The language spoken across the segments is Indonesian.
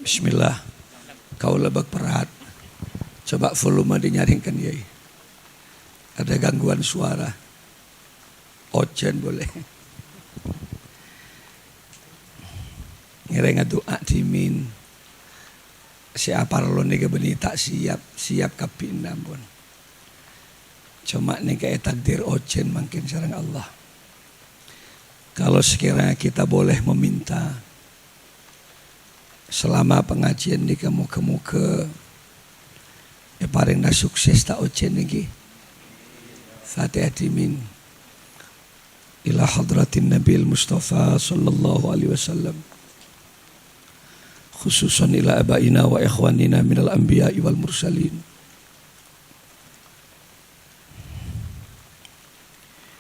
Bismillah. Kau lebak perat. Coba volume dinyaringkan ya. Ada gangguan suara. Ocen boleh. Ngereng doa timin. Siapa lo nih beni tak siap kapinam pun. Cuma nih kayak takdir ocen makin sarang Allah. Kalau sekiranya kita boleh meminta selama pengajian di muka-muka paling dah sukses tak ocen lagi. Fatihah timin ila hadratin Nabil Mustafa sallallahu alaihi wasallam. Khususan ila abaina wa ikhwanina minal anbiya'i wal mursalin.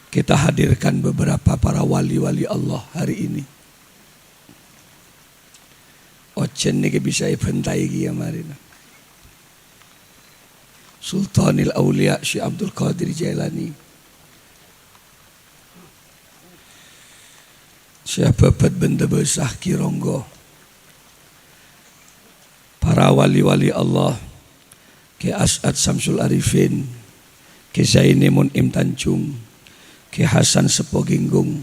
Kita hadirkan beberapa para wali-wali Allah hari ini. Ocen ni bisa ipentai gia marina. Sultanil Aulia Syekh Abdul Qadir Jailani. Syekh Babat Benda Besah Kironggo. Para wali-wali Allah, ke As'ad Samsul Arifin, ke Zaini Mun'im Tanjung, ke Hasan Sepoginggung,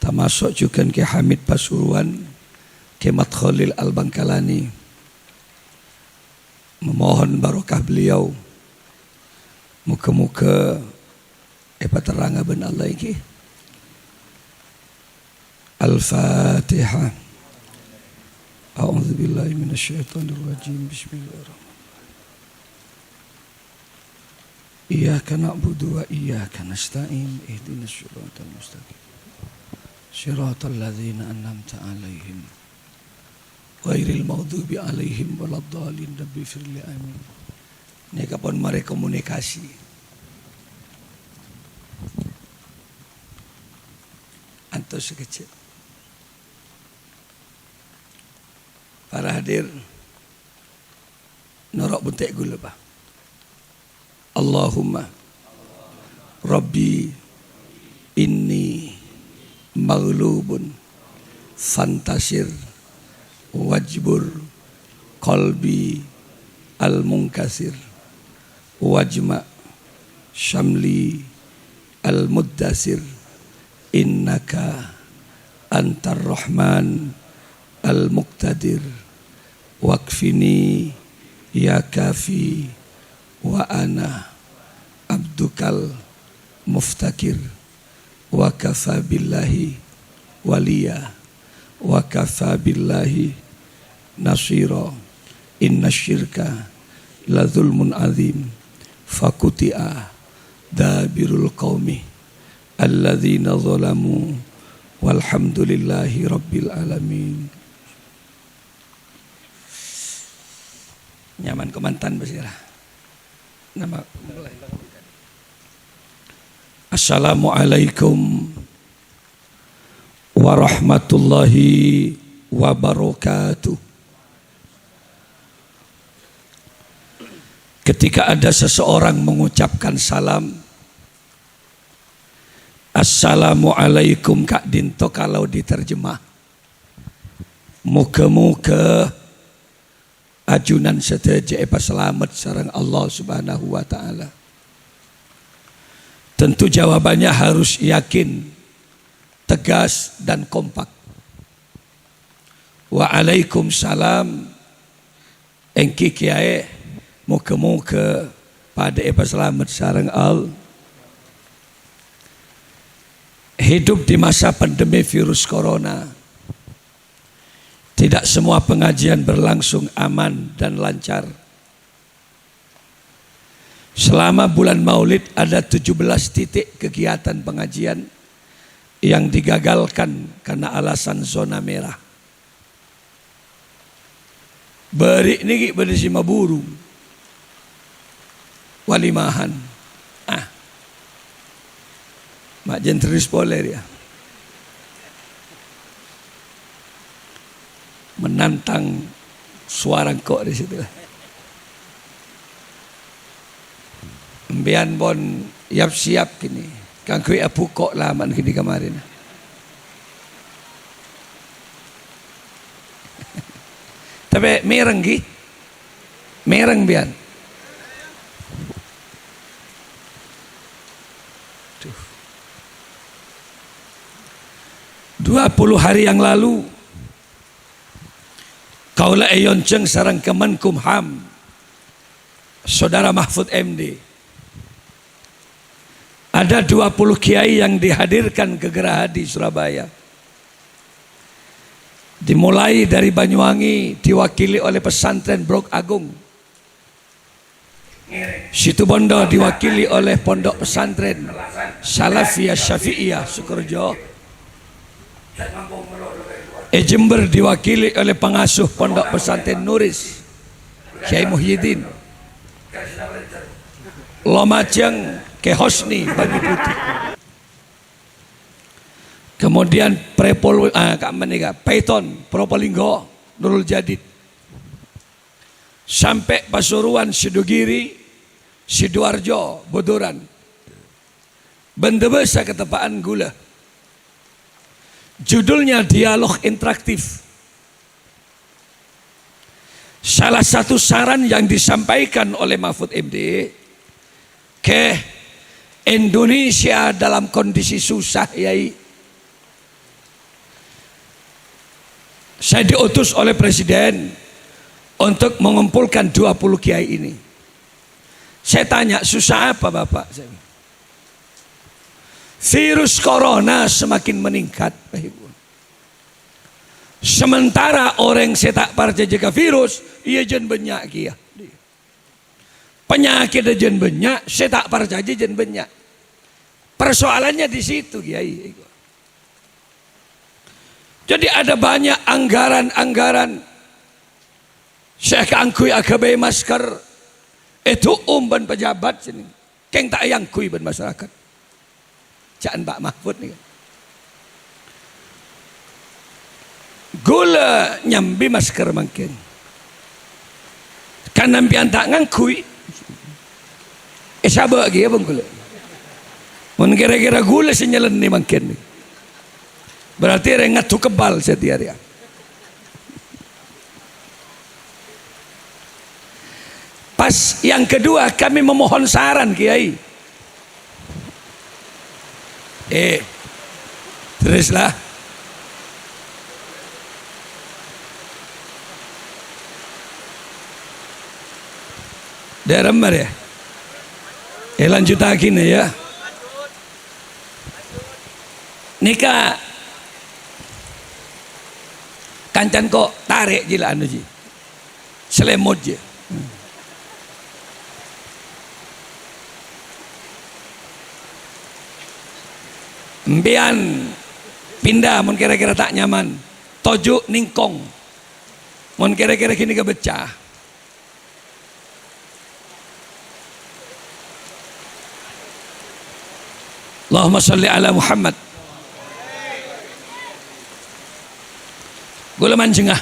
termasuk juga ke Hamid Pasuruan, ke Mat Khalil Al-Bangkalani. Memohon barokah beliau, muka-muka teranga ben Allah iki. Al-Fatihah. A'udzu billahi minasyaitonir rajim. Bismillahirrahmanirrahim. Iyyaka na'budu wa iyyaka nasta'in. Ihdinas siratal mustaqim. Siratal ladzina an'amta 'alaihim ghairil maghdubi 'alaihim waladdallin. Rabbi firli amin. Ini kapan mari komunikasi. Antos sekecil. Para hadir norok buntek gula bah. Allahumma Rabbi inni maghlubun fantasir wajbur qalbi al-munkasir wajma syamli al-muddasir innaka antar rahman al-muqtadir wakfini ya kafi wa ana abdukal muftakir wa kafa billahi waliya wa kafa billahi nasira inna syirka la zulmun azim fakuti'a dabirul qawmi alladzina zalamu walhamdulillahi rabbil alamin. Nyaman kemantan bersirah. Nama mulai. Assalamualaikum warahmatullahi wabarakatuh. Ketika ada seseorang mengucapkan salam, Assalamualaikum Kak Dinto, kalau diterjemah muka-muka ajunan seteja selamat sareng Allah Subhanahu wa taala. Tentu jawabannya harus yakin, tegas dan kompak. Waalaikumsalam. Engki kiai muka-muka pada selamat sareng Allah. Hidup di masa pandemi virus corona, tidak semua pengajian berlangsung aman dan lancar. Selama bulan Maulid ada 17 titik kegiatan pengajian yang digagalkan karena alasan zona merah. Beri niki berdisi maburu walimahan. Mak jentris poler ya. Menantang suara kok di situ. Mbian bon siap kini. Kang kui apu kok laman kini kemarin. Tapi mereng gi. Mereng bian. 20 hari yang lalu Kaula Eyon Ceng sareng Kemenkumham Saudara Mahfud MD, ada 20 kiai yang dihadirkan ke Geraha di Surabaya. Dimulai dari Banyuwangi diwakili oleh pesantren Brok Agung, Situbondo diwakili oleh pondok pesantren Salafiyah Syafi'iyah Sukorejo, Jember diwakili oleh pengasuh pondok pesantren Nuris Kiai Muhyiddin, Lumajang Ke Hosni Bagi Putih, kemudian Paiton Probolinggo Nurul Jadid, sampai Pasuruan Sidogiri Sidoarjo Bodoran, Bendebesa Ketepaan Gula. Judulnya dialog interaktif. Salah satu saran yang disampaikan oleh Mahfud MD ke Indonesia dalam kondisi susah, yai. Saya diutus oleh Presiden untuk mengumpulkan 20 kiai ini. Saya tanya, susah apa Bapak? Virus corona semakin meningkat. Sementara orang setak parca jaga virus, ia jen banyak kia. Penyakit jen banyak, setak parca jen banyak. Persoalannya di situ, kiai. Jadi ada banyak anggaran-anggaran. Saya keangkui AKB masker itu ban pejabat sini. Keng tak yang kui ban masyarakat. Caan Pak Mahfud nih. Gula nyambi masker makin. Kan nampian tak ngangkui. Sabar lagi ya bang gula. Mun kira-kira gula senyalan nih makin nih. Berarti rengat tu kebal setiap hari. Pas yang kedua kami memohon saran kiai. Teruslah. Daerah mana ya? Lanjut lagi nih ya. Nikah kancan kok tarik jila anu ji. Selemut je. Mbian pindah mun kira-kira tak nyaman. Tojuk ningkong. Mun kira-kira kini kebecah. Allahumma sholli ala Muhammad. Gula mancingah.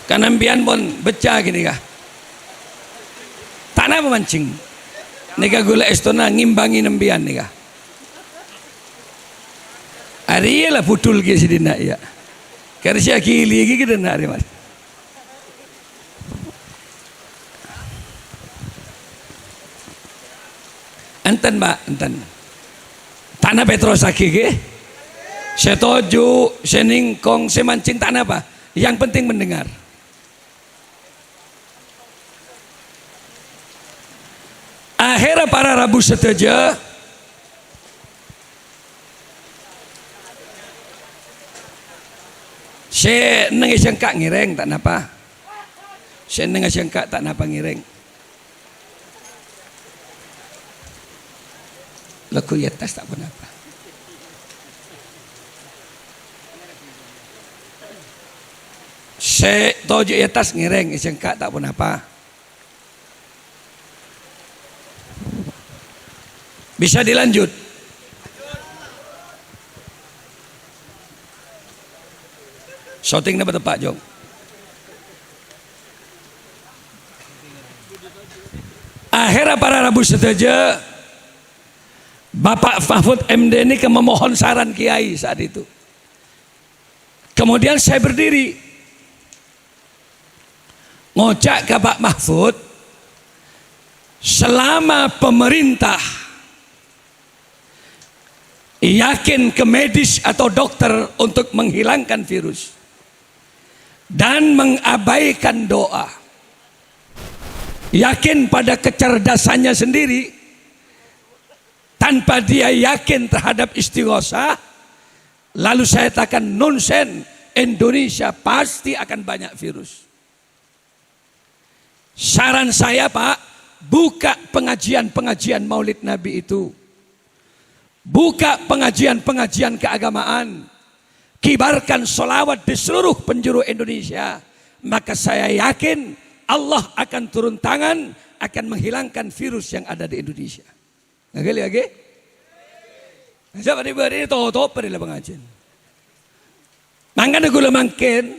Kanambian pun becah gini kah? Tanah memancing. Nika gula estona ngimbangi nembian nika. Ari lah putul ke sidina ya. Karena kili lagi kita nak mas. Enten mbak, enten. Tanah Petros lagi ke? Saya toju, saya ningkong, saya mancing tanah apa? Yang penting mendengar. Akhirnya para Rabu seteja saya nengasangka ngireng tak napa. Saya nengasangka tak napa ngireng. Laku ya tas tak apa. Saya tojo ya tas ngireng isangka tak apa. Bisa dilanjut. Shooting dapat Pak Jong. Akhirnya para Rabu seteja Bapak Mahfud MD ini memohon saran kiai saat itu. Kemudian saya berdiri ngocak ke Pak Mahfud, selama pemerintah yakin ke medis atau dokter untuk menghilangkan virus dan mengabaikan doa, yakin pada kecerdasannya sendiri tanpa dia yakin terhadap istighosah, lalu saya katakan nonsen, Indonesia pasti akan banyak virus. Saran saya Pak, buka pengajian-pengajian Maulid Nabi itu, buka pengajian-pengajian keagamaan, kibarkan sholawat di seluruh penjuru Indonesia, maka saya yakin Allah akan turun tangan, akan menghilangkan virus yang ada di Indonesia. Lagi. Siapa diberi toto pada pengajian. Mangga gula makin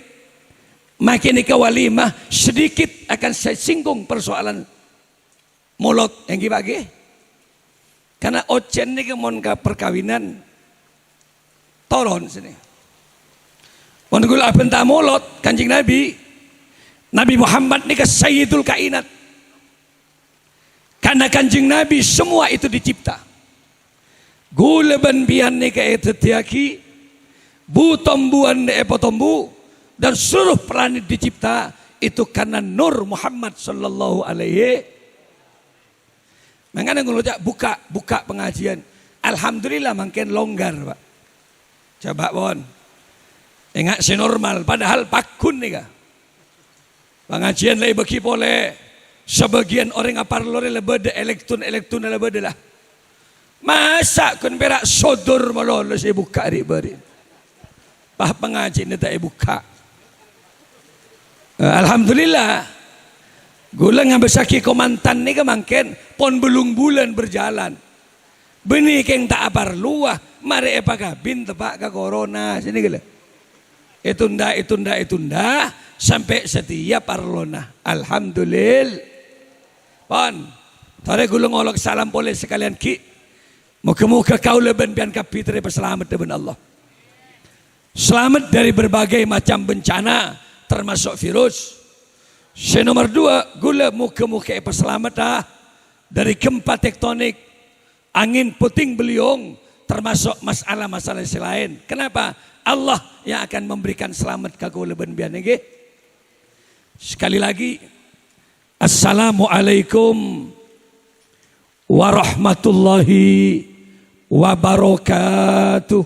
ke walimah sedikit akan saya singgung persoalan molot yang dibagi. Karena ocen ini kemon ke perkawinan toron sini. Mon gula benta molot Kanjeng Nabi Muhammad ini ke Sayyidul Kainat. Karena Kanjeng Nabi semua itu dicipta. Gula banbian ini ke etetiaki, bu tombuan ne epotombu, dan seluruh planet dicipta itu karena Nur Muhammad sallallahu alaihi. Makanya ngelojak buka pengajian. Alhamdulillah makin longgar Pak. Coba bon. Ingat si normal. Padahal pakun nih kah. Pengajian lagi bagi boleh. Sebagian orang apar lore lebede elektron lebede lah. Masa kun berak sodor malolo saya buka beri. Bah pengajian ini tak buka. Alhamdulillah. Gula ngabesaki komantan ni kemangken pon belung bulan berjalan. Benih keng tak apar luah, mari apakah bin tepak ke corona sini gila. Itunda sampai setiap parlona. Alhamdulillah. Pon, tadi gula ngolok salam boleh sekalian ki. Muka-muka kau leben bian kapitri peselamat dengan Allah. Selamat dari berbagai macam bencana termasuk virus. Nomor 2, gula muka-muka peselamat dari gempa tektonik, angin puting beliung, termasuk masalah-masalah lain. Kenapa? Allah yang akan memberikan selamat ke gula benbian ini. Sekali lagi, Assalamualaikum warahmatullahi wabarakatuh.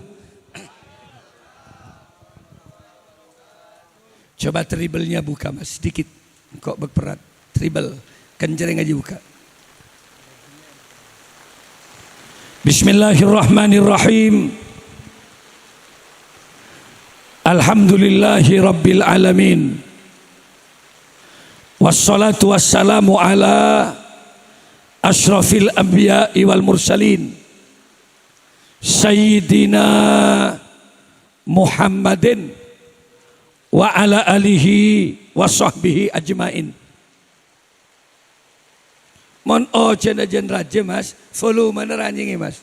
Coba tribalnya buka mas, sedikit. Kok berperat, tribal, kencering aja buka. Bismillahirrahmanirrahim. Alhamdulillahi rabbil alamin. Wassalatu wassalamu ala ashrafil anbiya'i wal mursalin. Sayyidina Muhammadin wa ala alihi wa sahbihi ajmain. Mon ojen raja mas, volume neranjingi mas.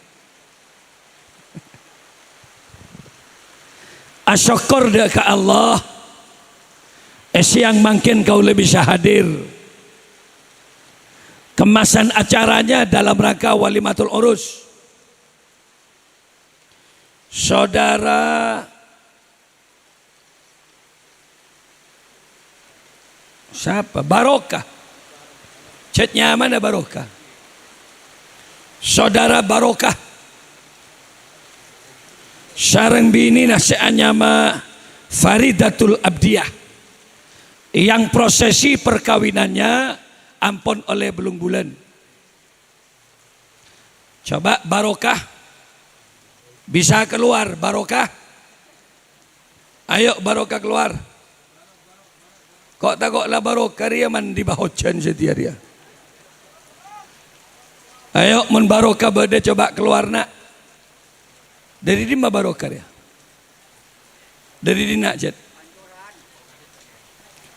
Asyukur dah ke Allah. Siang makin kau lebih bisa hadir. Kemasan acaranya dalam rangka Walimatul Urus. Saudara siapa? Barokah. Chatnya mana Barokah? Saudara Barokah. Sarang bini nasihatnya ma Faridatul Abdiyah. Yang prosesi perkawinannya ampun oleh belung bulan. Coba Barokah. Bisa keluar Barokah. Ayo Barokah keluar. Kok takut lah Barokah dia mandi bahocan setia dia. Ayo mun Barokah bade coba keluar nak. Dari di mana Barokah dia? Dari di nak jet.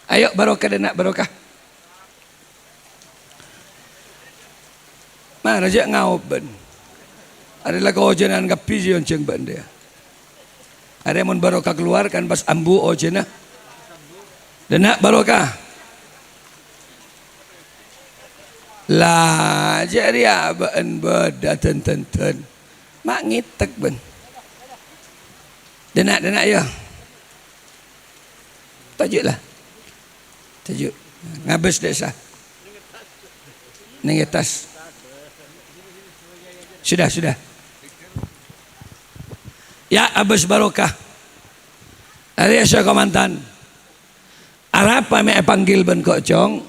Ayo Barokah dan nak Barokah. Mana aja ngau ben. Adalah keojenan kapi yang ceng ben dia. Ada mun Barokah keluar kan pas ambu ojena. Dan nak Barokah. Lah jadi ben beda ten mak ngitek ben. Denak ya. Tajuk lah. Tajuk. Ngabes desa. Ning atas. Sudah. Ya abes barokah. Ari saya komandan. Arapa me panggil ben kok jong.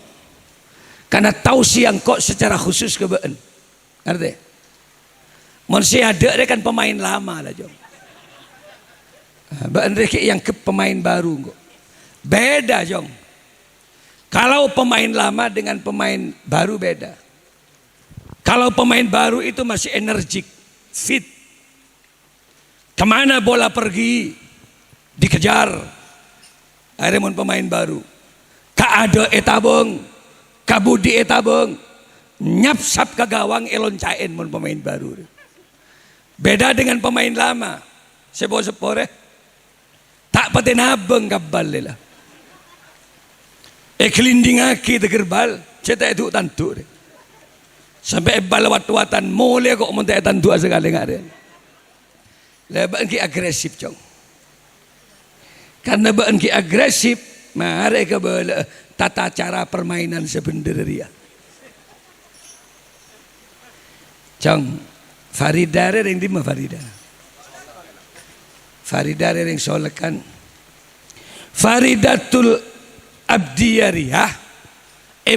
Karena tahu siang kok secara khusus ke ben. Ngerti? Mun si ada dia kan pemain lama lah jong. Ben yang ke pemain baru kok. Beda jong. Kalau pemain lama dengan pemain baru beda. Kalau pemain baru itu masih energik, fit. Kemana bola pergi, dikejar. Akhirnya mun pemain baru. Kaado etabong, kabudi etabong, nyapsap ke gawang eloncain mun pemain baru. Beda dengan pemain lama. Sepore tak pati nabeng kabal lah. Kelinding aki tegerbal, cetak itu tantu. Sampai bal wat-watan mulai kok muntai tantu sekali ngare. Leban ki agresif cong. Karena ban ki agresif, mare ke tata cara permainan sebenarnya. Cong, Farida yang di mana Farida? Farida yang solekan. Faridatul abdiyariyah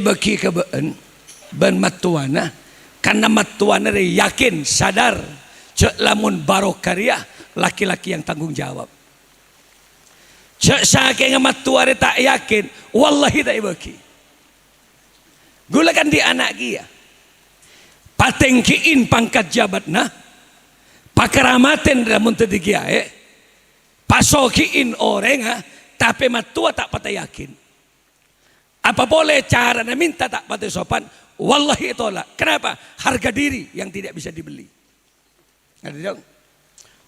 bagi ke ben matuana karena matuana yakin sadar cek lamun barokariyah laki-laki yang tanggung jawab cek saking matuare tak yakin wallahi tak bagi gulakan di anak kia patengkiin pangkat jabatna pakaramaten lamun tadi kia pasokiin orang tapi matua tak patah yakin. Apa boleh cara minta tak patah sopan? Wallahi tolak. Kenapa? Harga diri yang tidak bisa dibeli. Ngerti dong?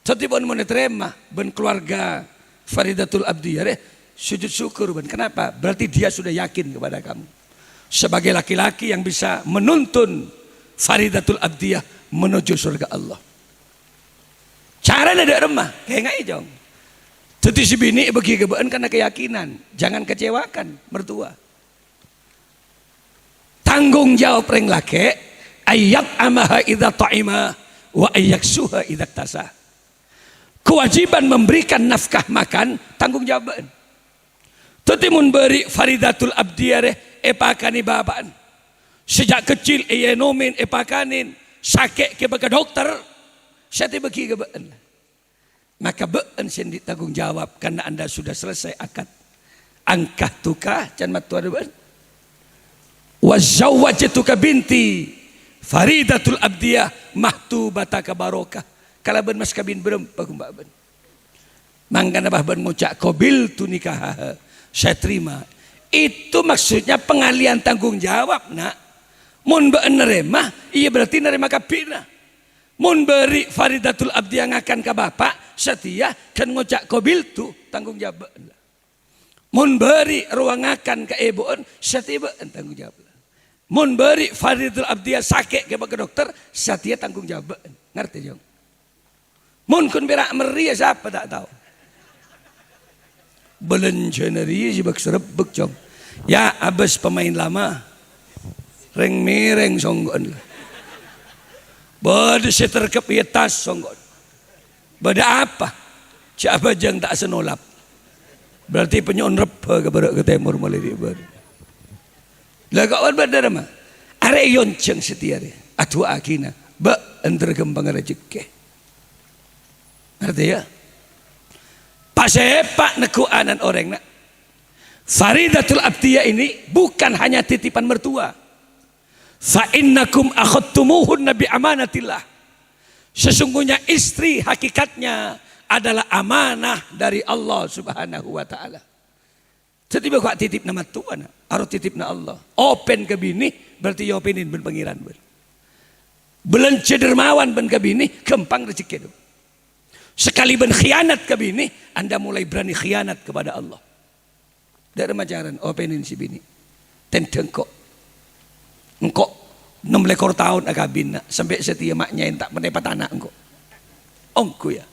Jadi pun mau terima ben keluarga Faridatul Abdiyah sujud syukur ben. Kenapa? Berarti dia sudah yakin kepada kamu. Sebagai laki-laki yang bisa menuntun Faridatul Abdiyah menuju surga Allah. Caranya ada remah, kayak nggak jong. Jadi si bini bagi kebaan karena keyakinan, jangan kecewakan mertua. Tanggung jawab reng laki, ayak amaha idza ta'ima wa ayak suha idza tasa. Kewajiban memberikan nafkah makan, tanggung jawab. Tetapi mun beri Faridatul Abdiyah epakani babaan. Sejak kecil nomin epakanin, sakit ke baka dokter, saya bagi kebaan. Maka beun sendi tanggung jawab karena anda sudah selesai akad. Angkah tukah can matua beun. Wa zawwajtuka binti Faridatul Abdiyah mahtubataka barokah. Kala ben mas kabin berem pakumba ben. Mangkana bah ben ngucak qabil tu nikah. Saya terima. Itu maksudnya pengalian tanggung jawab nak. Mun beun nerima, iya berarti nerima kapina. Mun beri Faridatul Abdiyah ngakan ke bapak setia kan ngocak qabil tu tanggung jawab. Mun beri ruang akan ke ibuun setia tanggung jawab. Mun beri Faridatul Abdiyah sakit ke dokter setia tanggung jawab. Ngerti jong? Mun kun berak meria siapa tak tahu. Belenjeneri sibak serebek jong. Ya abis pemain lama reng mireng songgon. Bada seterkep ya tas songgon. Bada apa? Siapa jang tak senolap. Berarti penyon repa ke timur mulai dia ber. Lah kawan bada mah. Are yonceng setia dia. Atu akina. Ba enter kembang rezeki. Ngerti ya? Pasepak nekuanan orang nak. Faridatul Abdiyah ini bukan hanya titipan mertua. Fa innakum akhadtumuhunna bi amanatillah. Sesungguhnya istri hakikatnya adalah amanah dari Allah Subhanahu wa taala. Jadi kok titip nama Tuhan, harus titip na Allah. Open ke bini berarti openin ben pangeran ber. Belen cedermawan ben ke bini kempang rezeki. Sekali ben khianat ke bini, Anda mulai berani khianat kepada Allah. Dari majaran openin si bini. Tenteng kok. Engkau lekor tahun agabin nak sampai setia maknya tak mendapat anak engko. Ongku ya.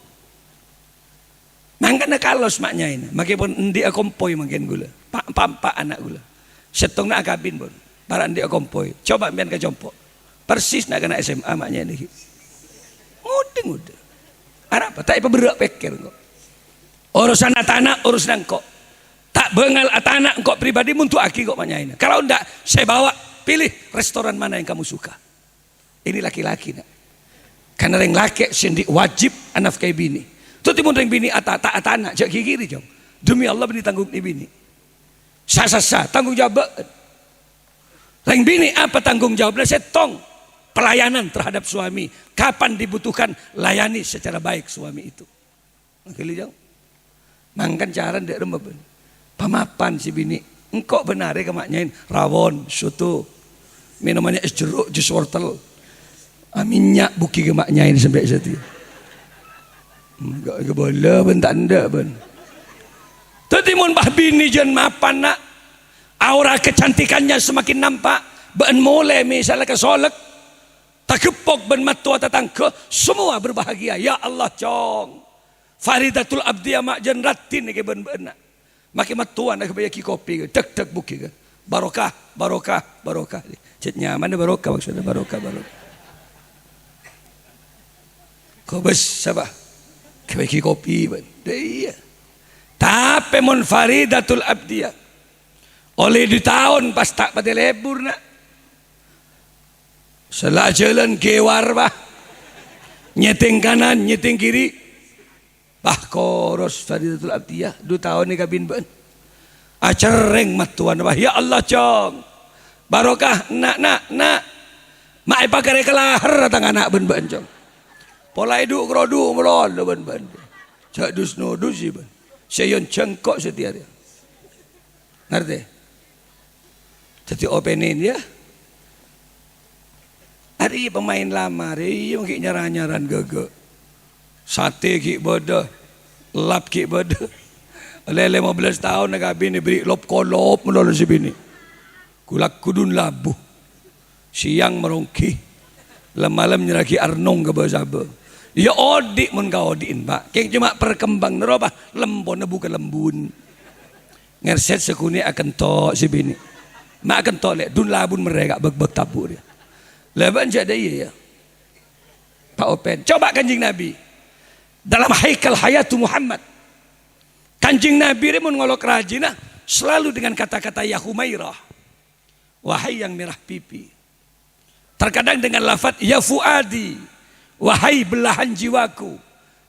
Mangkana kalos maknya ini. Makipun ndi akompoi mungkin gula. Pak anak gula. Setong nak agabin pun. Para ndi akompoi. Coba mbian ka jompo. Persis nak kena SMA maknya ini. Ngudeng. Apa? Tak berak pikir kok. Urusan anak urusan kok. Tak bengal anak kok pribadi untuk aki kok maknya ini. Kalau ndak saya bawa pilih restoran mana yang kamu suka. Ini laki-laki nak. Karena yang laki sendiri wajib anak kayak bini. Tuh timun ring bini tak anak jak kiri jom. Demi Allah bini tanggung ni bini. Sa tanggung jawab. Ring bini apa tanggung jawabnya? Setong pelayanan terhadap suami. Kapan dibutuhkan layani secara baik suami itu. Makili jauh. Mangkan cara ndak remep. Pamapan si bini. Engkau benar ya kemaknyain rawon, soto, minumannya es jeruk, jus wortel. Minyak buki kemaknyain sampai situ. Enggak boleh bentak ndak ben. Tetimun bah bini jen mapan nak. Aura kecantikannya semakin nampak. Ben mulai misalnya kesolek. Takepok ben matua tatangke. Semua berbahagia. Ya Allah cong. Faridatul abdi mak jen ratin ke ben nak. Makin matuan nak bayar kopi. Tek buki ke. Barokah. Cik nyaman barokah maksudnya barokah. Kau bes sabah. Kebaikan kopi ben. Iya. Tapi mon faridatul abdiyah. Oleh di tahun pas tak pada lebur nak. Salah jalan kewar bah. Nyeting kanan, nyeting kiri. Bah koros faridatul abdiyah. 2 tahun ni kabin ben. Acereng matuan bah. Ya Allah cong. Barokah nak. Mak pakai kelahar datang anak ben cong. Pola hidup kerodu melon ben. Cak dus sih ben. Sayon cengkok setia dia. Ngerti? Jadi openin ya. Hari pemain lama, hari mungkin nyaran gege. Sate ki bodoh, lap ki bodoh. Oleh 15 tahun nak bini beri lop kolop melolong si bini. Kulak kudun labuh. Siang merongki. Malam nyeraki arnong ke bawah. Ya odik mun kau odiin pak. Keng cuma perkembang nerobah lembon bukan lembun. Ngerset sekuni akan tok si bini. Mak akan tok lek dun labun mereka beg tabur dia. Leban jadi ya. Pak Open. Coba kanjing Nabi. Dalam haikal hayatu Muhammad. Kanjing Nabi mun ngolok rajina selalu dengan kata-kata ya Humairah. Wahai yang merah pipi. Terkadang dengan lafaz ya Fuadi. Wahai belahan jiwaku.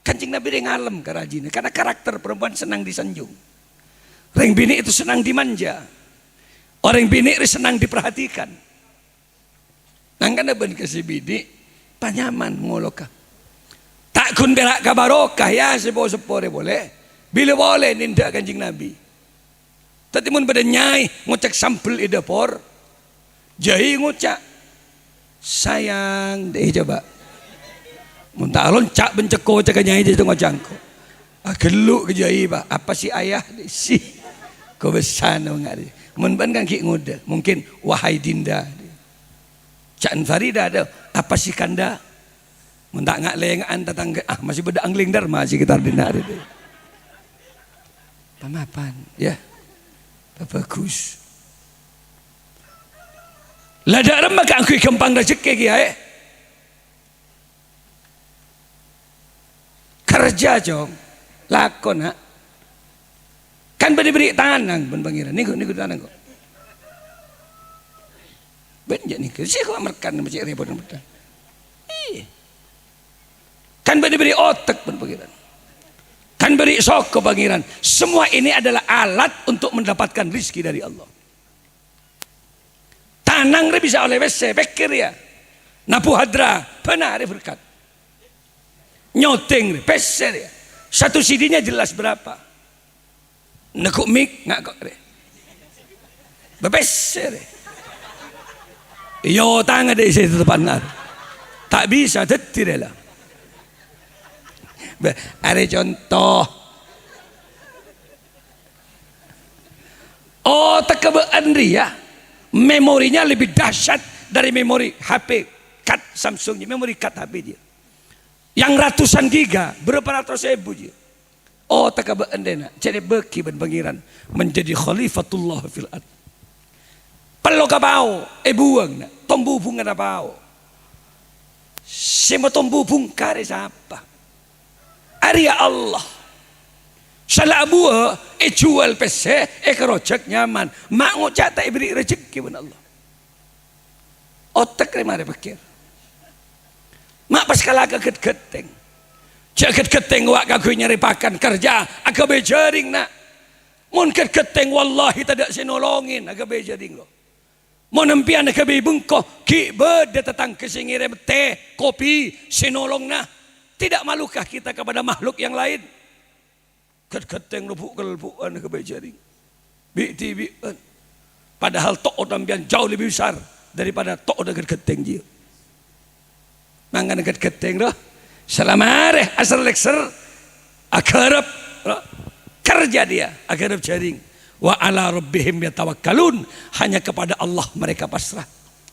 Kanjeng Nabi dia ngalem kerajinnya. Karena karakter perempuan senang disanjung. Orang bini itu senang dimanja. Orang bini itu senang diperhatikan. Nangkan ben kasih bini. Panyaman ngolokah. Tak kun berak kabarokah ya sepo-sepo boleh. Bila boleh nindak kanjeng Nabi. Tadi mun pada nyai ngocek sampel di dapur. Jahi ngocak. Sayang deh coba. Muntah alon cak benceko cakanya aja tengok jangko. Geluk ke jai pak. Apa si ayah si? Kau besar ngari. Mun ban kan ki nguda. Mungkin wahai dinda. Cak Farida ada. Apa si kanda? Muntah ngak lengan tetangga. Masih beda angling dharma sekitar dinda ada. Pamapan ya. Bagus. Lada remah kan kui kempang rezeki ki ae. Kerja jong, lakon ha. Kan beri tangan pun pangeran. Niku tangan kok. Benjak nih kerja kok merkan macam repot merkan. Kan beri otak pun pangeran. Kan beri sok ke pangeran. Semua ini adalah alat untuk mendapatkan rizki dari Allah. Tanang bisa oleh WC, pikir ya. Napu hadra, benar berkat. Nyoteng peser ya. Satu CD-nya jelas berapa. Nekuk mik ngak kok re. Bepeser. Yo tangga deh saya tepan ngar. Tak bisa tetir lah. Ada contoh. Oh tekebaan dia. Memorinya lebih dahsyat dari memori HP card Samsung, memori card HP dia. Yang ratusan giga, berapa ratus ribu dia. Oh tak endena, jadi beki ben pangeran menjadi khalifatullah fil ard. Perlu ka bau, buang na, tombu bunga na bau. Sema tombu bung kare siapa? Arya Allah. Salah buah, jual PC, kerojak nyaman. Mak ngocak tak beri rezeki ben Allah. Otak remare pikir. Mak pas kalah keget-geteng. Cek keteng wak kaku nyari pakan kerja agak bejaring nak. Mun keteng wallahi tidak sinolongin agak bejaring lo. Mun empian agak bengko ki beda tetang kesingire teh kopi sinolong nah. Tidak malukah kita kepada makhluk yang lain? Keteng lo buk-bukan agak bejaring. Bi-bi-an. Padahal tok odampian jauh lebih besar daripada tok odah keteng dia. Mangan keteng loh. Selamare asal lekser akarab kerja dia akarab jaring wa ala rabbihim yatawakkalun, hanya kepada Allah mereka pasrah.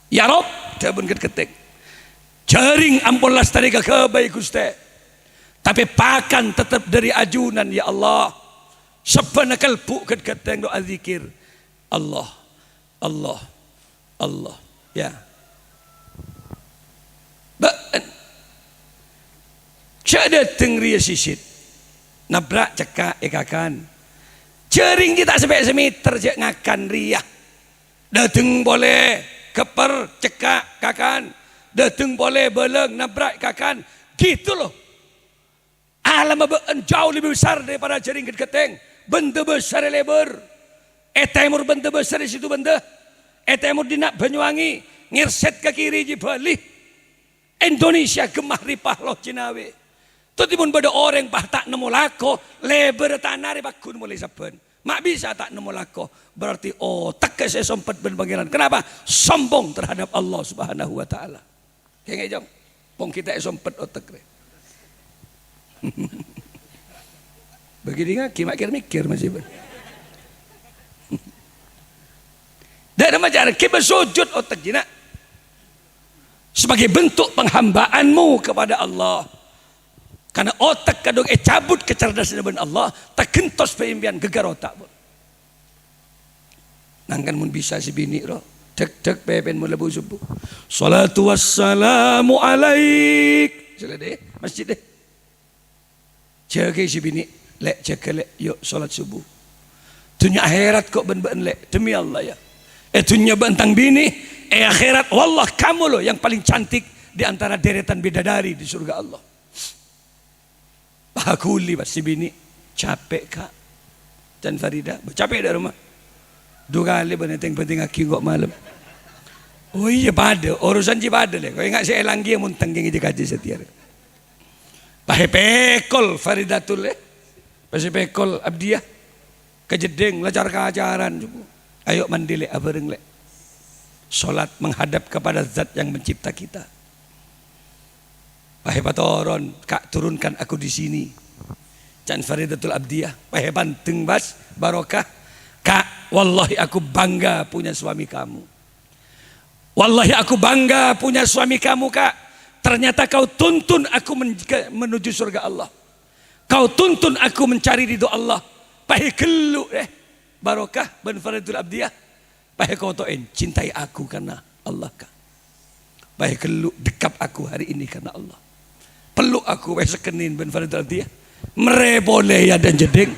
Ya Rob dabun ketek jaring ampun lastari ka baik Gusti, tapi pakan tetap dari ajunan ya Allah. Sabana kalbu keteng doa zikir Allah Allah Allah ya. Ada tengria sisit nabrak cekak ekakan jaring kita sampai semeter je ngakan ria dateng boleh keper cekak kakan dateng boleh beleng nabrak kakan gitu loh. Alam jauh lebih besar daripada jaring keteng. Benda besar lebar etemur benda besar di situ benda etemur di nak Banyuwangi ngirset ke kiri di Bali Indonesia gemah ripah loh Cinawe. Tutimun pada orang bah tak nemu lako lebar tanah bakun mulai saben. Mak bisa tak nemu lako berarti tak saya sempat ben pangeran. Kenapa? Sombong terhadap Allah Subhanahu wa taala. Kayak jong. Pong kita sempat otak re. Begini ngaki mak mikir masih ben. Dan macam kita sujud otak jina sebagai bentuk penghambaanmu kepada Allah. Karena otak kadang cabut kecerdasan dengan Allah, tak kentos peimpian gegar otak. Nangkan mun bisa si bini roh, dek pepen melebu subuh. Salatu wassalamu alaik. Sila deh, masjid deh. Jaga si bini, lek jaga lek, yuk salat subuh. Dunia akhirat kok ben-ben lek, demi Allah ya. Dunia bentang bini, akhirat wallah kamu loh yang paling cantik di antara deretan bidadari di surga Allah. Pakuli si bini capek kak dan Farida capek dari rumah 2 kali penting aki kok malam. Oh iya pada urusan ji pada le kau ingat saya langgi yang muntang yang kaji setiap pahe pekol Faridatul le pahe pekol Abdiah kejedeng lacar keajaran ayo mandi le abareng le solat menghadap kepada zat yang mencipta kita. Pahe patoron kak turunkan aku di sini. Can Faridatul Abdiah, pahe banteng bas barokah. Kak, wallahi aku bangga punya suami kamu. Wallahi aku bangga punya suami kamu kak. Ternyata kau tuntun aku menuju surga Allah. Kau tuntun aku mencari ridho Allah. Pahe kelu barokah ban Faridatul Abdiah. Pahe kau toin cintai aku karena Allah kak. Pahe kelu dekap aku hari ini karena Allah. Peluk aku wes sekenin ben Faridatul Abdiah. Mere boleh ya dan jeding.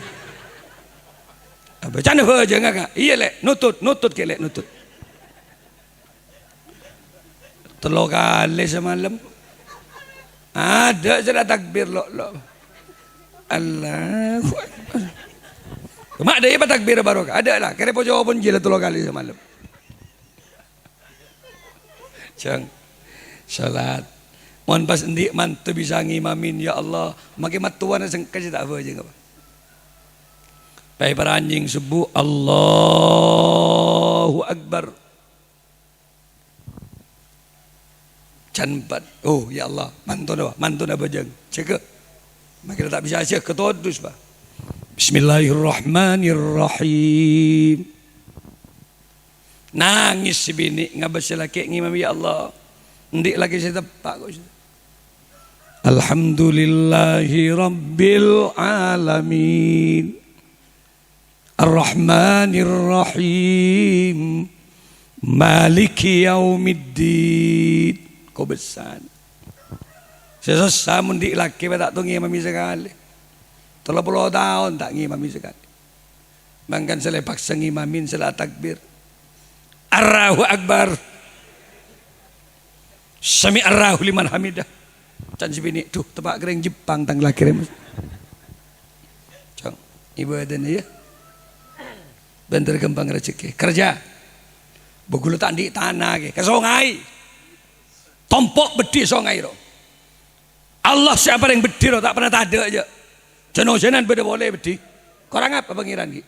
Apa cana aja enggak? Iya lek, nutut ke lek nutut. 3 kali semalam. Ada sudah takbir lo. Allahu Akbar. Mak ada apa takbir barokah? Ada lah. Kira po jawabun jila 3 kali semalam. Jang salat. Mohon pas endi mantu bisa ngimamin ya Allah. Makin matuan sing kasih tak apa aja enggak apa. Pai para anjing subuh Allahu Akbar. Canpat. Oh ya Allah, mantu dah bajang. Cek. Makin tak bisa cek ketodus bah. Bismillahirrahmanirrahim. Nangis si bini ngabas laki ngimam ya Allah. Ndik lagi saya tepak kok. Alhamdulillahi rabbil alamin. Ar-Rahmanir Rahim. Maliki yaumiddin. Kau besar. Sesasa mundik laki tak tu ngimami sekali. 30 tahun tak ngimami sekali. Bahkan saya paksa ngimamin salat takbir. Allahu Akbar. Sami Allahu liman hamidah. Can si bini tuh tepak kering Jepang tang laki remus. Cong, ibu ada nih ya. Bentar gembang rezeki. Kerja. Begulu tak di tanah ke. Ke sungai. Tompok bedi sungai ro. Allah siapa yang bedi ro tak pernah ada aja. Jeno-jenan beda boleh bedi. Korang apa pangeran ki?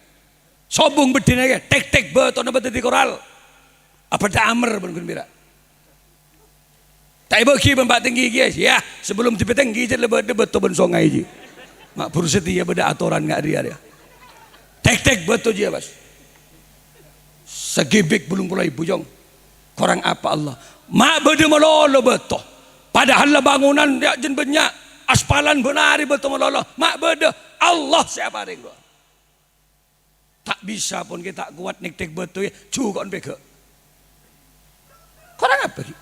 Sobung bedi nake. Tek-tek beton apa di koral. Apa dah amr pun gembira. Tak ibu ki bembat tinggi guys ya. Sebelum tipe tinggi je lebih betul ben sungai je. Mak pur setia beda aturan ngak dia dia. Tek-tek betul je bas. Segibik belum pulai bujong. Korang apa Allah? Mak beda melolo betul. Padahal bangunan dia jen banyak. Aspalan benari betul melolo. Mak beda Allah siapa ring gua. Tak bisa pun kita kuat nek-tek betul ya. Cukup beka. Korang apa ki?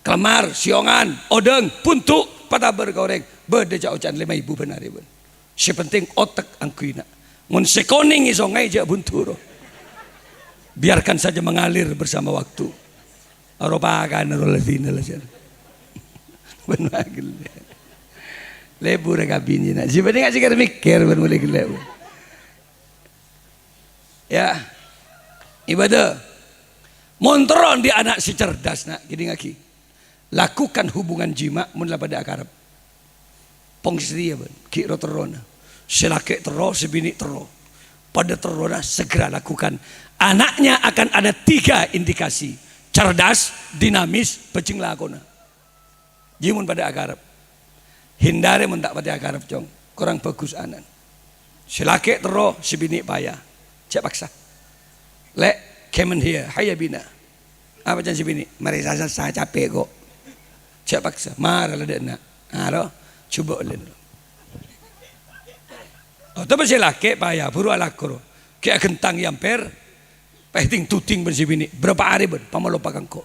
Kelamar, siongan, odeng, puntuk, patabar goreng. Beda jauh can 5.000 benar ibu. Si penting otak angkuina. Mun sekoning iso ngai je bunturo. Biarkan saja mengalir bersama waktu. Aropakan rolazina lah jar. Benar gile. Lebu rekabin nak. Si penting nggak sih mikir mulai gile. Ya, ibadah. Montron di anak si cerdas nak. Gini ngaki. Lakukan hubungan jima mun pada akarab. Pong sedia ben, ki ro terona. Selake tero, sebini tero. Pada terona segera lakukan. Anaknya akan ada 3 indikasi. Cerdas, dinamis, pecing lakona. Jimun pada akarab. Hindari mun tak pada akarab cong. Kurang bagus anan. Selake tero, sebini payah. Cek paksa. Lek, kemen here, haya bina. Apa jangan sebini? Mari saya capek kok. Cak paksa, marah lah dia nak. Halo, cuba ulin. Oh, tapi saya laki payah, buru alakro. Kayak kentang yang per, pahiting tuting bersibini. Berapa hari ber, pamalo pakangko.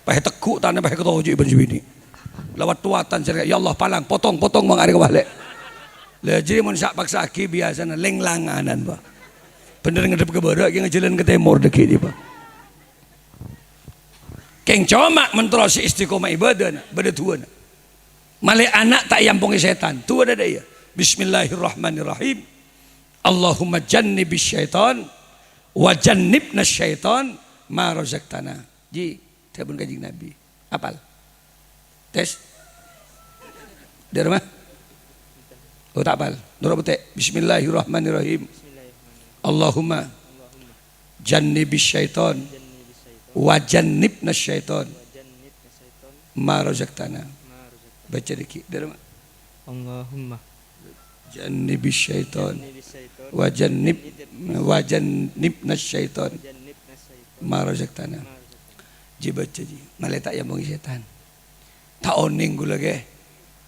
Pahit tekuk tanah, pahit ketojo bersibini. Lawat tuatan saya, ya Allah palang, potong mengari ke balik. Lah jadi mun sak paksa aki biasa na lenglanganan ba. Bener ngedep ke barat, ngejalan ke timur deki di ba. Keng coma menterus istiqomah ibadah beda tuan. Malai anak tak yampungi setan. Tu ada dia. Bismillahirrahmanirrahim. Allahumma jannibis syaitan wa jannibna syaitan ma razaqtana. Ji, telepon kanjeng Nabi. Apal? Tes. Dari mana? Oh tak apal. Nurut betek. Bismillahirrahmanirrahim. Allahumma jannibis syaitan wajannibna syaitan ma razaqtana. Baca dikit dari mana? Allahumma jannibis syaitan wajannibna syaitan ma razaqtana. Ji baca ji. Malai tak yang bongi setan. Tak oning gula ke.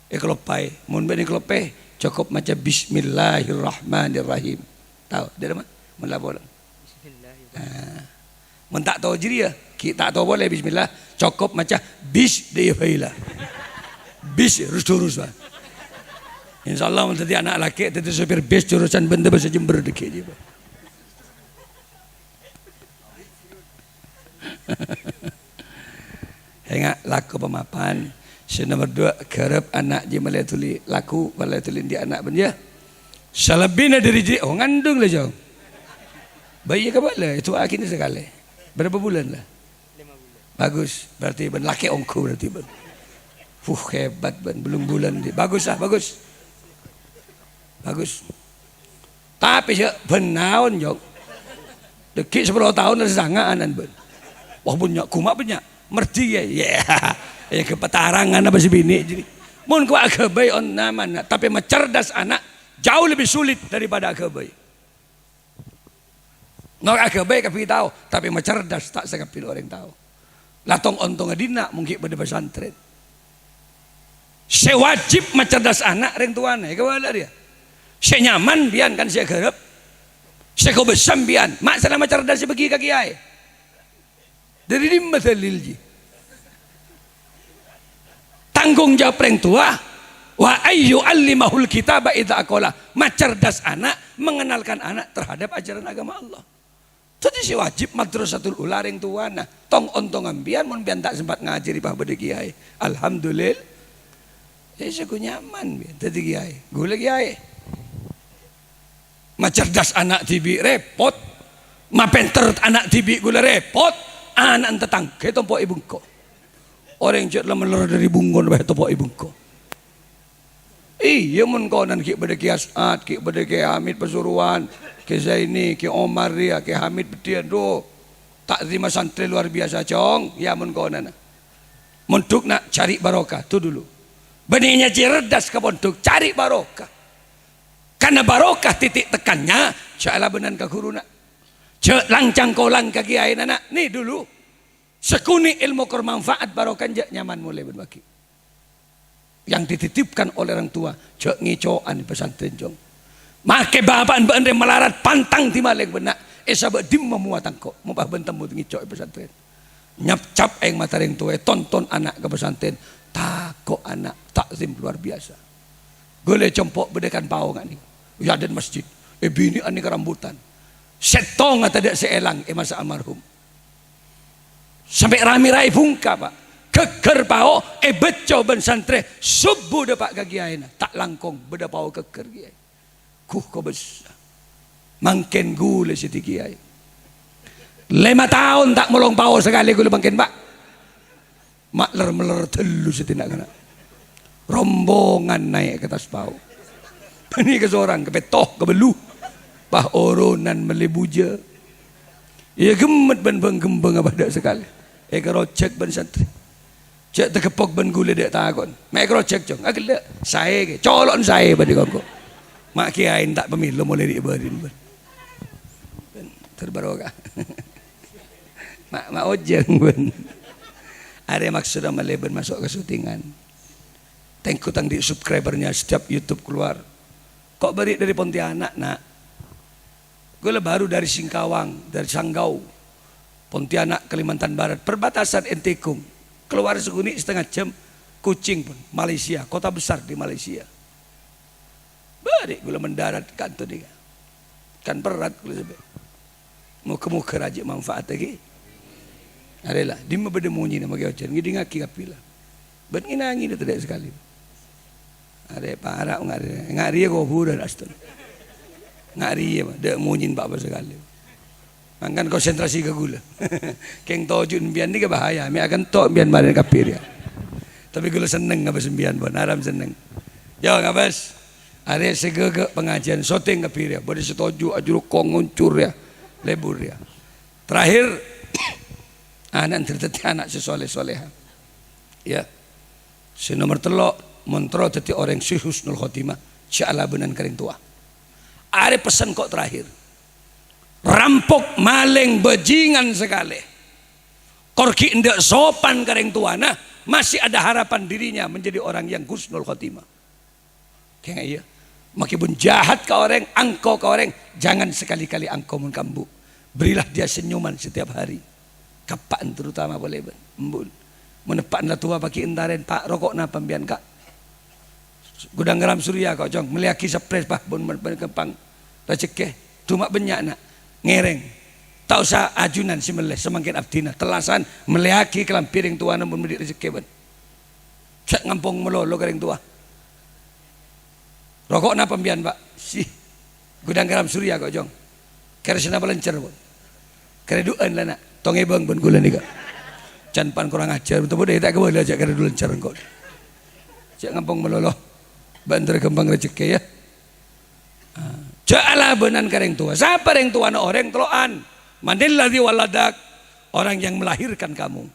Eklopai. Mun bani eklopai cukup macam bismillahirrahmanirrahim. Tahu dari mana? Melabola. Bismillahirrahmanirrahim. Men tak tahu jadi ya, kita tak tahu boleh bismillah, cukup macam bis dia failah. Bis terus bah. Insyaallah menjadi anak laki, jadi sopir bis jurusan benda bahasa Jember deket je bah. Hingga laku pemapan. Nomor 2 kerap anak je malai tuli laku malai tuli dia anak benda. Salabina dari je, oh ngandung lah jauh. Bayi ke bala itu akhirnya sekali. Berapa bulan lah? 5 bulan. Bagus, berarti ben laki ongko berarti ben. Hebat ben, belum bulan dia. Bagus lah, bagus. Bagus. Tapi sih benaun jok. Dekik 10 tahun dah sanganan ben. Wah banyak kumak banyak. Merti ya. Ya kepetarangan apa si bini jadi. Mun ku akabai on naman, tapi mencerdas anak jauh lebih sulit daripada akabai. Nok agak baik kapi tahu, tapi cerdas tak sekapil orang tahu. Latong ontong adina mungkin pada pesantren. Saya wajib mencerdas anak ring tuane, kewala dia. Saya nyaman bian kan saya garap. Saya kau besam bian, mak salah mencerdas bagi kaki ai. Dari di masalilji. Tanggung jawab ring tua. Wa ayyu allimahul kitaba idza aqala. Mencerdas anak, mengenalkan anak terhadap ajaran agama Allah. Jadi si wajib madrasatul ula ring tuana. Tong ontong ambian mun bian tak sempat ngajari pah bade kiai. Alhamdulillah. Saya nyaman bian tadi kiai. Gule kiai. Macerdas anak tibi repot. Mapenter anak tibi gule repot. Anak tetang ke tompo ibungko. Orang yang lah meler dari bungon bah tompo ibungko. Iya mun konan ki bade kiai As'ad, ki bade kiai Hamid Pasuruan. Ke Zaini, ke Omar dia, ke Hamid Betian do. Takzim santri luar biasa cong. Ya mun konan. Untuk nak cari barokah tu dulu. Benihnya cerdas ke untuk cari barokah. Karena barokah titik tekannya caklah benan ke guru nak. Cek langcang kolang ke kiai nak. Nih dulu. Sekuni ilmu bermanfaat barokah nyaman mulai berbagi. Yang dititipkan oleh orang tua cek ngicoan di pesantren jong. Make bapak bende melarat pantang timalek benak. Esa bedim memuatan kok. Mubah bentemu ngicok pesantren. Nyap cap yang mata ring tua tonton anak ke pesantren. Takok anak takzim luar biasa. Gole compok bedekan pao ngani. Ya dan masjid. Bini ani kerambutan. Setong atau tidak seelang masa almarhum. Sampai rami-rai bungka pak. Keker pao beco ben santre subuh dapat kagiaina tak langkong beda pao keker giai. Kuh kau besar. Mangken gule si kiai. 5 tahun tak melong pao sekali gule mangken pak. Makler meler telu setindak kena. Rombongan naik ke atas pao. Ini ke seorang ke petoh ke belu. Bah oronan melebuja. Ya gemet ben gembeng apa dak sekali. Kerocek ben santri. Cek tekepok ben gule dek takon. Mek kerocek cong. Agak saya ke colon saya pada kongko. Mak kiai tak pemilu mulai diibarin ben. Terbarokah. Mak ojeng ben. Ada maksudnya melebar masuk ke syutingan. Tengkutang di subscribernya setiap YouTube keluar. Kok beri dari Pontianak nak? Gue baru dari Singkawang, dari Sanggau, Pontianak, Kalimantan Barat, perbatasan Entekung. Keluar seguni setengah jam, Kucing pun, Malaysia, kota besar di Malaysia. Bari gue mendarat kantor dia. Kan berat gue sebab. Muka-muka raja manfaat lagi. Adalah, dia membeda munyi nama gue ocan, dia ngaki kapila. Ben inangi itu tidak sekali. Ada parah ngari kau budak aston. Ngari mah, dia munyin apa sekali. Mangkan konsentrasi ke gula. Keng tojun bian ni ke bahaya. Mi akan tok bian badan kapir ya. Tapi gula seneng ngabas bian bon, aram seneng. Yo ngabas. Are segege pengajian syuting kapir ya. Bade setuju ajur kong nguncur ya. Lebur ya. Terakhir anak terteti anak sesoleh-soleha. Ya. Si nomor telok montro teti orang si husnul khotimah. Sya'ala benan kering tua. Ada pesan kok terakhir. Rampok maling bajingan sekali. Korki ndak sopan kering tuana, masih ada harapan dirinya menjadi orang yang husnul khotimah. Kayak iya. Makipun jahat ke orang, angkau ke orang, jangan sekali-kali angkau mengkambu. Berilah dia senyuman setiap hari. Kapan terutama boleh embul. Menepan tua pakai entaren pak rokok na pembian kak. Gudang garam surya kau jong meliaki sepres bah bon kepang rezeki cuma banyak nak ngereng tak usah ajunan si meleh semakin abdina telasan meliaki kelam piring tua namun mendik rezeki ben cek ngampung melolo kering tua rokok na pembian pak si gudang garam surya kau jong kere sena balancer bon kere duan lah nak tonge bang bon gula nika can pan kurang ajar betul betul tak keboleh ajak kere dulan cer kau cek ngampung melolo banter kembang rezeki ya. Ja'ala benan kering tua. Siapa yang tua na orang teloan. Manilladzi waladak. Orang yang melahirkan kamu.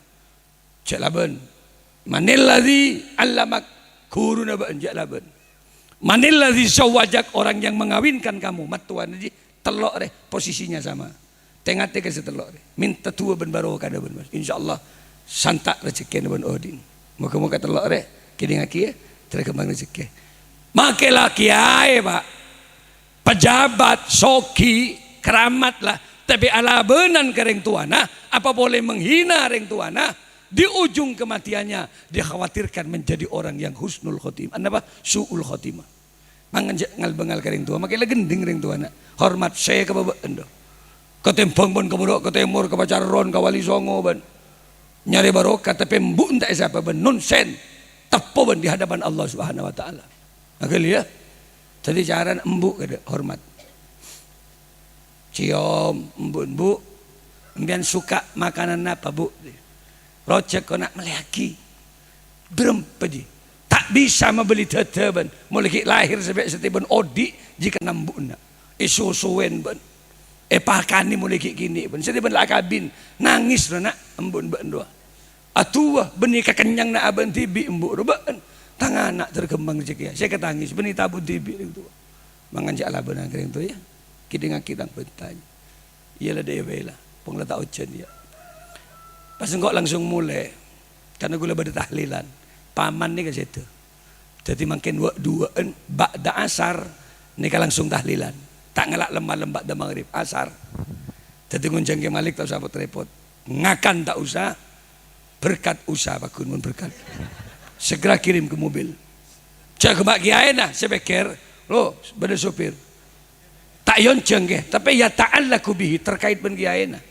Ja'ala ben. Manilladzi allamak. Guru na ben ja'ala ben. Manilladzi sawajak. Orang yang mengawinkan kamu. Matuan ini telok deh posisinya sama. Tengah ke setelok. Minta tua ben barokah ada ben mas. Insyaallah santak rezeki ben odin. Moga-moga telok re. Kini ngaki terkembang rezeki. Makelah kiai pak. Pejabat, soki, keramat lah. Tapi ala benan ke reng tuana. Apa boleh menghina reng tuana? Di ujung kematiannya dikhawatirkan menjadi orang yang husnul khotimah. Apa? Su'ul khotimah. Mangan ngal-bengal ke reng tua. Makelah gending reng tuana. Hormat saya ke babak endo. Ketempang pun kemudok, ketemur, ke pacaron, ke wali songo ban. Nyari barokah tapi embuk entah siapa ban. Nonsen. Tepo ban di hadapan Allah Subhanahu wa taala. Agak ya. Jadi cara embuk ada hormat. Cium embuk-embuk. Kemudian suka makanan apa bu? Rojek kau nak meliaki. Berempat di. Tak bisa membeli teteban. Mulai lahir sampai setiap odi jika nambuk nak. Isu-suwen ban. Pakani mulai kini ban. Setiap lah kabin nangis nak embun ban doa. Atua benih kekenyang nak aban tibi embuk ban. Tangan anak terkembang rezeki. Saya ketangis benih tabun tibi itu. Manganjak lah benang kering tu ya. Kita ngakitang bentanya. Ialah dia bela. Penglah tak ujian dia. Pas engkau langsung mulai. Karena gula pada tahlilan. Paman ni ke situ. Jadi makin duaan ba'da asar ni ka langsung tahlilan. Tak ngelak lemah-lembak dah maghrib asar. Jadi nguncang ke Malik tak usah repot. Ngakan tak usah. Berkat usah bakun mun berkat. Segera kirim ke mobil. Cak kebak kiai nah sepikir lo beda sopir. Tak yonceng ke tapi ya ta'allaku bihi terkait ben kiai nah.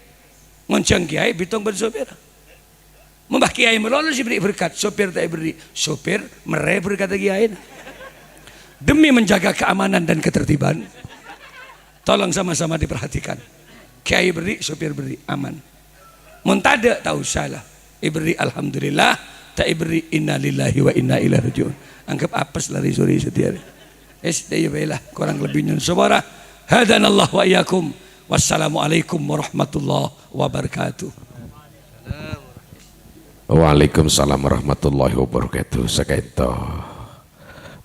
Ngonceng kiai bitong ben sopir. Membah kiai melolo si beri berkat, sopir tak beri. Sopir mere berkat kiai nah. Demi menjaga keamanan dan ketertiban. Tolong sama-sama diperhatikan. Kiai beri, sopir beri, aman. Muntada tak usah lah. Iberi alhamdulillah, tak iberi innalillahi wa inna ilaihi rajiun. Anggap apes lari sore setiap hari. Dia baiklah kurang lebihnya saudara. Hadanallah wa iyyakum. Wassalamualaikum warahmatullahi wabarakatuh. Waalaikumsalam warahmatullahi wabarakatuh. Sakaito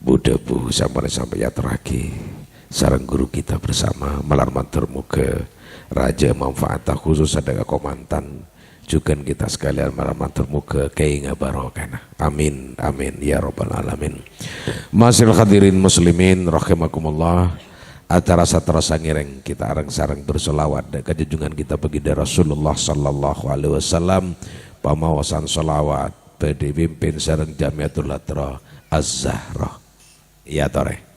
Budebu sampai ya terakhir. Sarang guru kita bersama malar matur muga raja manfaatah khusus ada komandan juga kita sekalian malar matur muga kei ngabarokana. Amin amin ya rabbal alamin. Masyaallah hadirin muslimin rahimakumullah. Acara saterasa ngireng kita arang-sarang bersolawat dan kejunjungan kita baginda Rasulullah sallallahu alaihi wasallam. Pamawasan solawat dipimpin sareng Jamiatul Latra Az-Zahra. Ya tore.